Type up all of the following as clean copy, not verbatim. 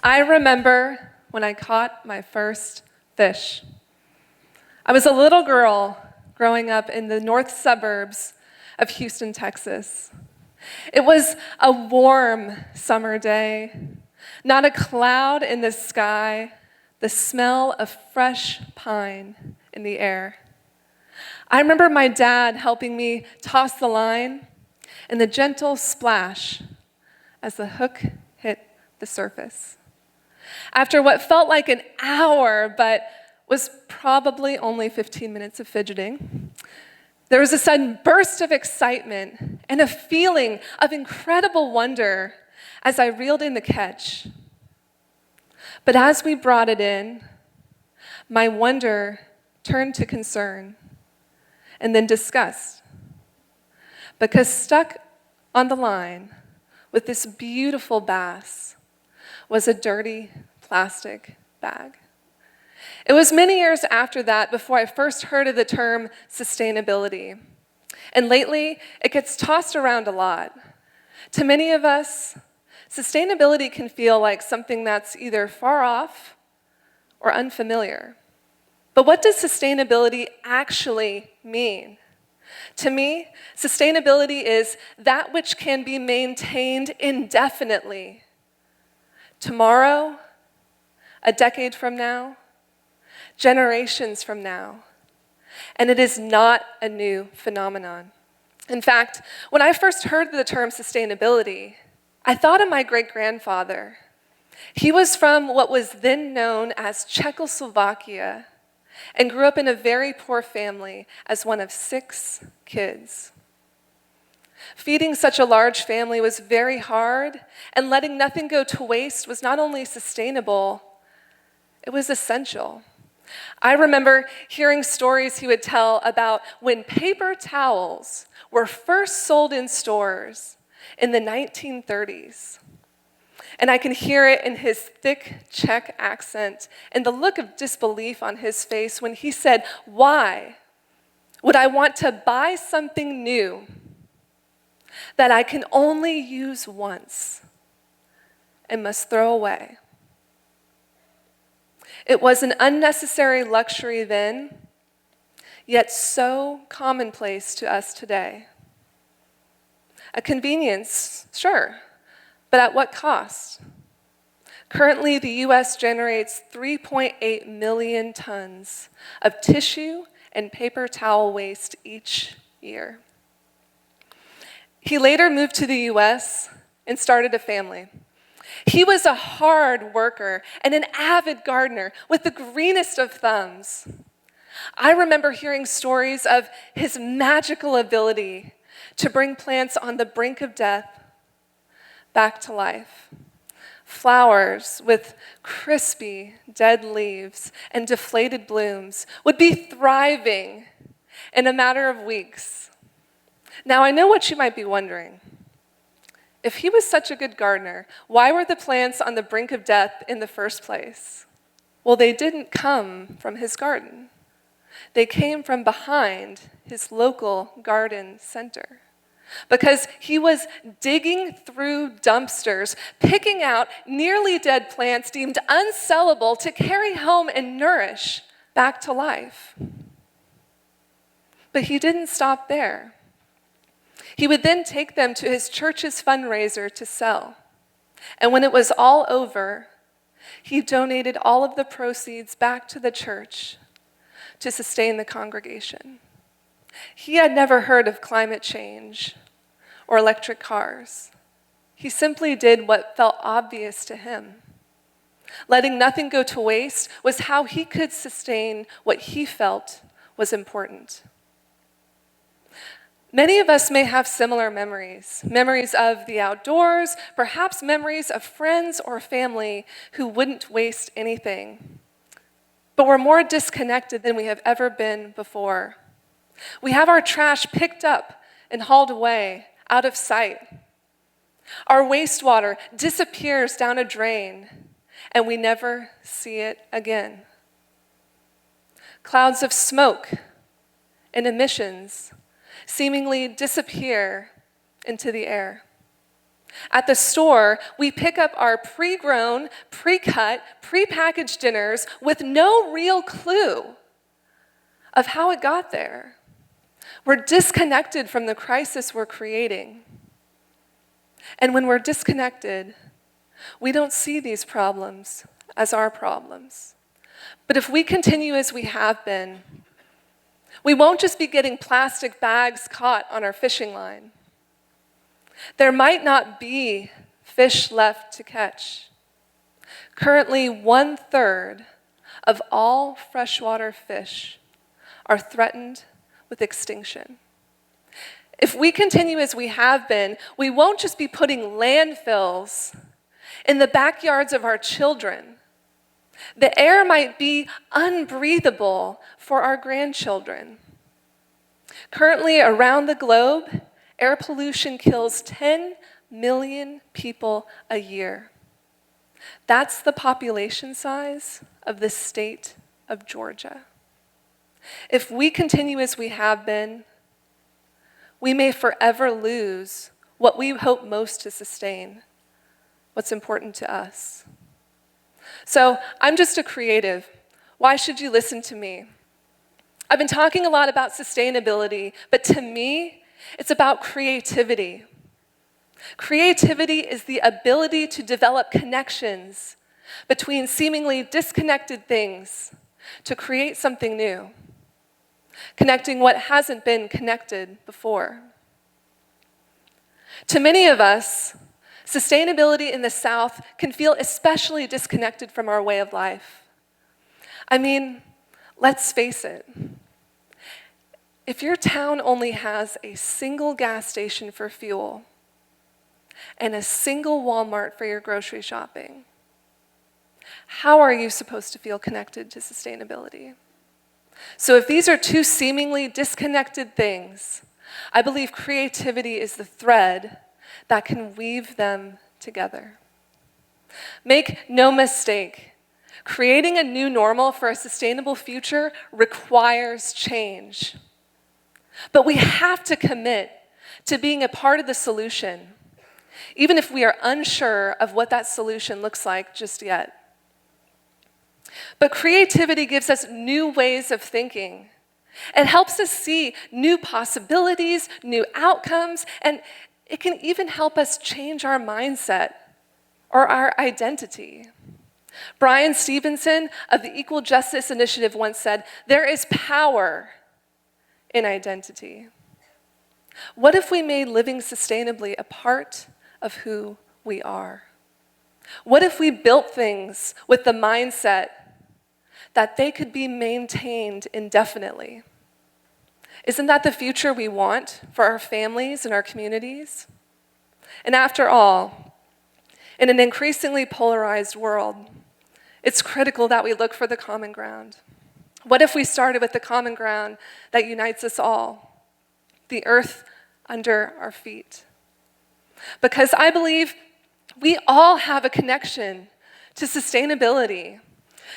I remember when I caught my first fish. I was a little girl growing up in the north suburbs of Houston, Texas. It was a warm summer day, not a cloud in the sky, the smell of fresh pine in the air. I remember my dad helping me toss the line and the gentle splash as the hook hit the surface. After what felt like an hour, but was probably only 15 minutes of fidgeting, there was a sudden burst of excitement and a feeling of incredible wonder as I reeled in the catch. But as we brought it in, my wonder turned to concern and then disgust, because stuck on the line with this beautiful bass was a dirty plastic bag. It was many years after that before I first heard of the term sustainability. And lately, it gets tossed around a lot. To many of us, sustainability can feel like something that's either far off or unfamiliar. But what does sustainability actually mean? To me, sustainability is that which can be maintained indefinitely. Tomorrow, a decade from now, generations from now. And it is not a new phenomenon. In fact, when I first heard the term sustainability, I thought of my great-grandfather. He was from what was then known as Czechoslovakia and grew up in a very poor family as one of 6 kids. Feeding such a large family was very hard, and letting nothing go to waste was not only sustainable, it was essential. I remember hearing stories he would tell about when paper towels were first sold in stores in the 1930s. And I can hear it in his thick Czech accent and the look of disbelief on his face when he said, "Why would I want to buy something new that I can only use once and must throw away?" It was an unnecessary luxury then, yet so commonplace to us today. A convenience, sure, but at what cost? Currently, the U.S. generates 3.8 million tons of tissue and paper towel waste each year. He later moved to the U.S. and started a family. He was a hard worker and an avid gardener with the greenest of thumbs. I remember hearing stories of his magical ability to bring plants on the brink of death back to life. Flowers with crispy, dead leaves and deflated blooms would be thriving in a matter of weeks. Now, I know what you might be wondering. If he was such a good gardener, why were the plants on the brink of death in the first place? Well, they didn't come from his garden. They came from behind his local garden center, because he was digging through dumpsters, picking out nearly dead plants deemed unsellable to carry home and nourish back to life. But he didn't stop there. He would then take them to his church's fundraiser to sell. And when it was all over, he donated all of the proceeds back to the church to sustain the congregation. He had never heard of climate change or electric cars. He simply did what felt obvious to him. Letting nothing go to waste was how he could sustain what he felt was important. Many of us may have similar memories of the outdoors, perhaps memories of friends or family who wouldn't waste anything. But we're more disconnected than we have ever been before. We have our trash picked up and hauled away, out of sight. Our wastewater disappears down a drain, and we never see it again. Clouds of smoke and emissions seemingly disappear into the air. At the store, we pick up our pre-grown, pre-cut, pre-packaged dinners with no real clue of how it got there. We're disconnected from the crisis we're creating. And when we're disconnected, we don't see these problems as our problems. But if we continue as we have been, we won't just be getting plastic bags caught on our fishing line. There might not be fish left to catch. Currently, 1/3 of all freshwater fish are threatened with extinction. If we continue as we have been, we won't just be putting landfills in the backyards of our children. The air might be unbreathable for our grandchildren. Currently, around the globe, air pollution kills 10 million people a year. That's the population size of the state of Georgia. If we continue as we have been, we may forever lose what we hope most to sustain, what's important to us. So I'm just a creative. Why should you listen to me? I've been talking a lot about sustainability, but to me, it's about creativity. Creativity is the ability to develop connections between seemingly disconnected things to create something new, connecting what hasn't been connected before. To many of us, sustainability in the South can feel especially disconnected from our way of life. I mean, let's face it. If your town only has a single gas station for fuel and a single Walmart for your grocery shopping, how are you supposed to feel connected to sustainability? So if these are two seemingly disconnected things, I believe creativity is the thread that can weave them together. Make no mistake, creating a new normal for a sustainable future requires change. But we have to commit to being a part of the solution, even if we are unsure of what that solution looks like just yet. But creativity gives us new ways of thinking. It helps us see new possibilities, new outcomes, and it can even help us change our mindset or our identity. Brian Stevenson of the Equal Justice Initiative once said, "There is power in identity." What if we made living sustainably a part of who we are? What if we built things with the mindset that they could be maintained indefinitely? Isn't that the future we want for our families and our communities? And after all, in an increasingly polarized world, it's critical that we look for the common ground. What if we started with the common ground that unites us all, the earth under our feet? Because I believe we all have a connection to sustainability.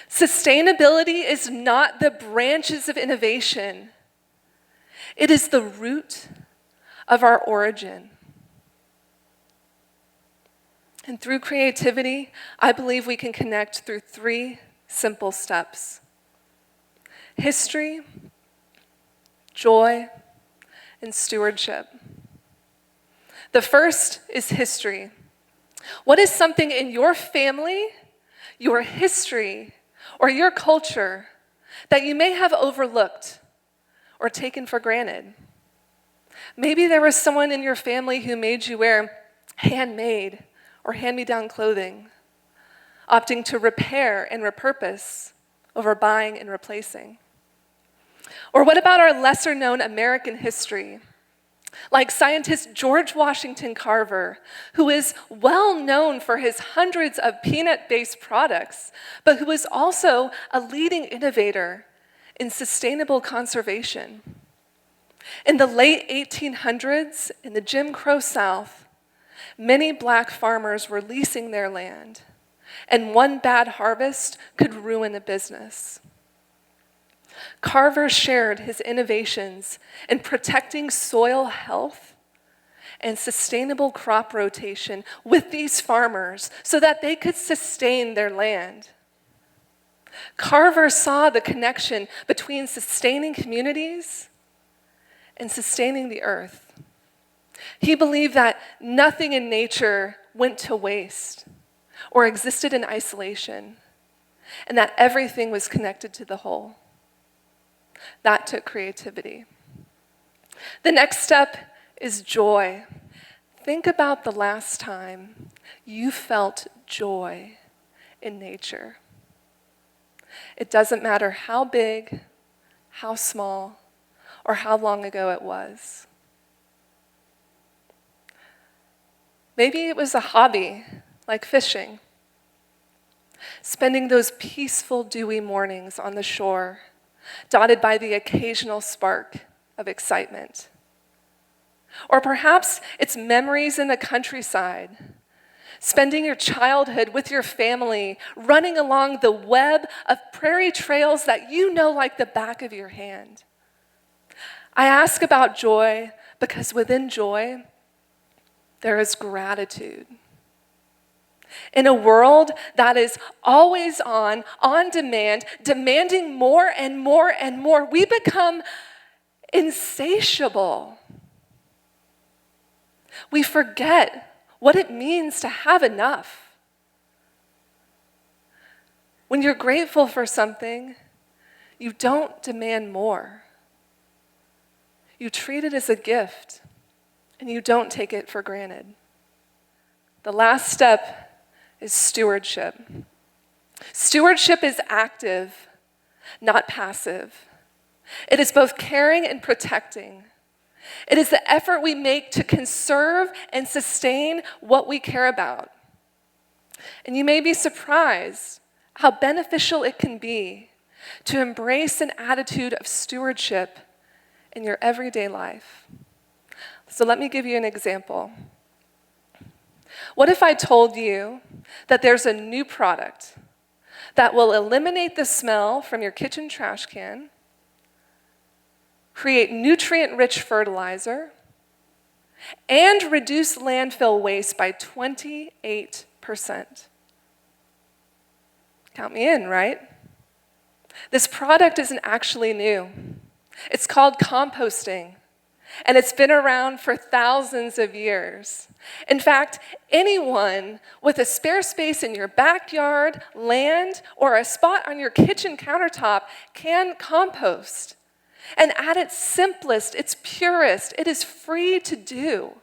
Sustainability is not the branches of innovation. It is the root of our origin. And through creativity, I believe we can connect through 3 simple steps: history, joy, and stewardship. The first is history. What is something in your family, your history, or your culture that you may have overlooked or taken for granted? Maybe there was someone in your family who made you wear handmade or hand-me-down clothing, opting to repair and repurpose over buying and replacing. Or what about our lesser-known American history? Like scientist George Washington Carver, who is well known for his hundreds of peanut-based products, but who is also a leading innovator in sustainable conservation. In the late 1800s, in the Jim Crow South, many black farmers were leasing their land, and one bad harvest could ruin a business. Carver shared his innovations in protecting soil health and sustainable crop rotation with these farmers so that they could sustain their land. Carver saw the connection between sustaining communities and sustaining the earth. He believed that nothing in nature went to waste or existed in isolation, and that everything was connected to the whole. That took creativity. The next step is joy. Think about the last time you felt joy in nature. It doesn't matter how big, how small, or how long ago it was. Maybe it was a hobby, like fishing. Spending those peaceful, dewy mornings on the shore, dotted by the occasional spark of excitement. Or perhaps it's memories in the countryside, spending your childhood with your family, running along the web of prairie trails that you know like the back of your hand. I ask about joy because within joy, there is gratitude. In a world that is always on demand, demanding more and more and more, we become insatiable. We forget what it means to have enough. When you're grateful for something, you don't demand more. You treat it as a gift, and you don't take it for granted. The last step is stewardship. Stewardship is active, not passive. It is both caring and protecting. It is the effort we make to conserve and sustain what we care about. And you may be surprised how beneficial it can be to embrace an attitude of stewardship in your everyday life. So let me give you an example. What if I told you that there's a new product that will eliminate the smell from your kitchen trash can, create nutrient-rich fertilizer, and reduce landfill waste by 28%? Count me in, right? This product isn't actually new. It's called composting, and it's been around for thousands of years. In fact, anyone with a spare space in your backyard, land, or a spot on your kitchen countertop can compost. And at its simplest, its purest, it is free to do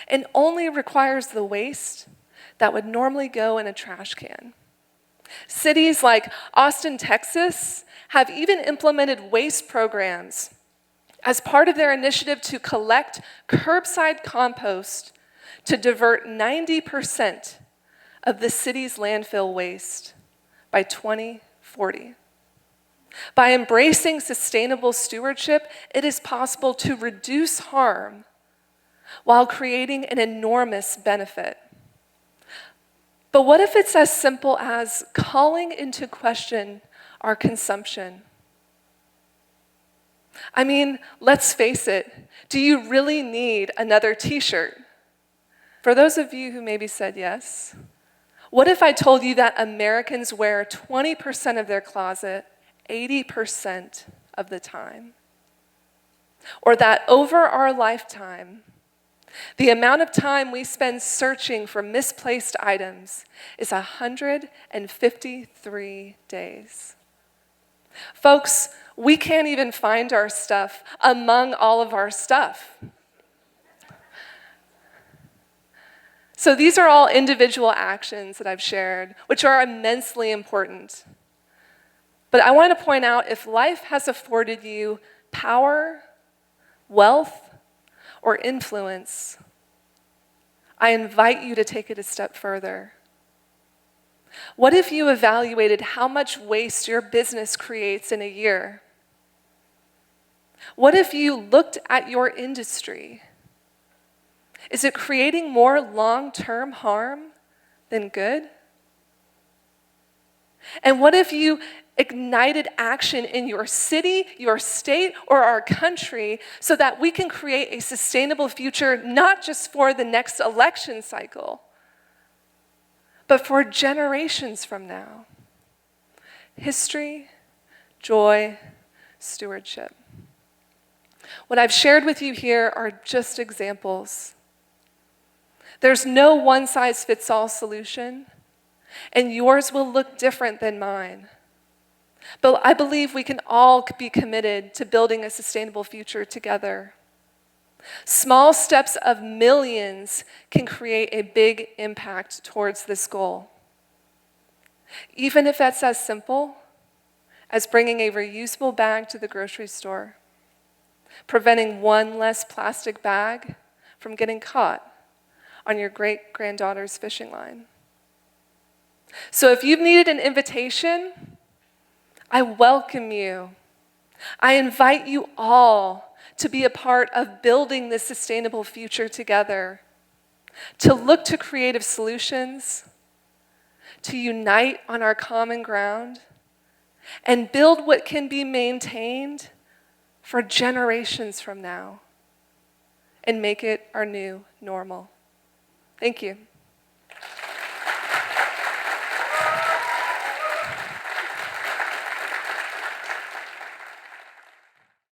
and only requires the waste that would normally go in a trash can. Cities like Austin, Texas, have even implemented waste programs as part of their initiative to collect curbside compost to divert 90% of the city's landfill waste by 2040. By embracing sustainable stewardship, it is possible to reduce harm while creating an enormous benefit. But what if it's as simple as calling into question our consumption? I mean, let's face it, do you really need another t-shirt? For those of you who maybe said yes, what if I told you that Americans wear 20% of their closet 80% of the time? Or that over our lifetime, the amount of time we spend searching for misplaced items is 153 days. Folks, we can't even find our stuff among all of our stuff. So these are all individual actions that I've shared, which are immensely important. But I want to point out, if life has afforded you power, wealth, or influence, I invite you to take it a step further. What if you evaluated how much waste your business creates in a year? What if you looked at your industry? Is it creating more long-term harm than good? And what if you ignited action in your city, your state, or our country so that we can create a sustainable future, not just for the next election cycle, but for generations from now. History, joy, stewardship. What I've shared with you here are just examples. There's no one-size-fits-all solution, and yours will look different than mine. But I believe we can all be committed to building a sustainable future together. Small steps of millions can create a big impact towards this goal. Even if that's as simple as bringing a reusable bag to the grocery store, preventing one less plastic bag from getting caught on your great-granddaughter's fishing line. So if you've needed an invitation, I welcome you. I invite you all to be a part of building this sustainable future together, to look to creative solutions, to unite on our common ground, and build what can be maintained for generations from now, and make it our new normal. Thank you.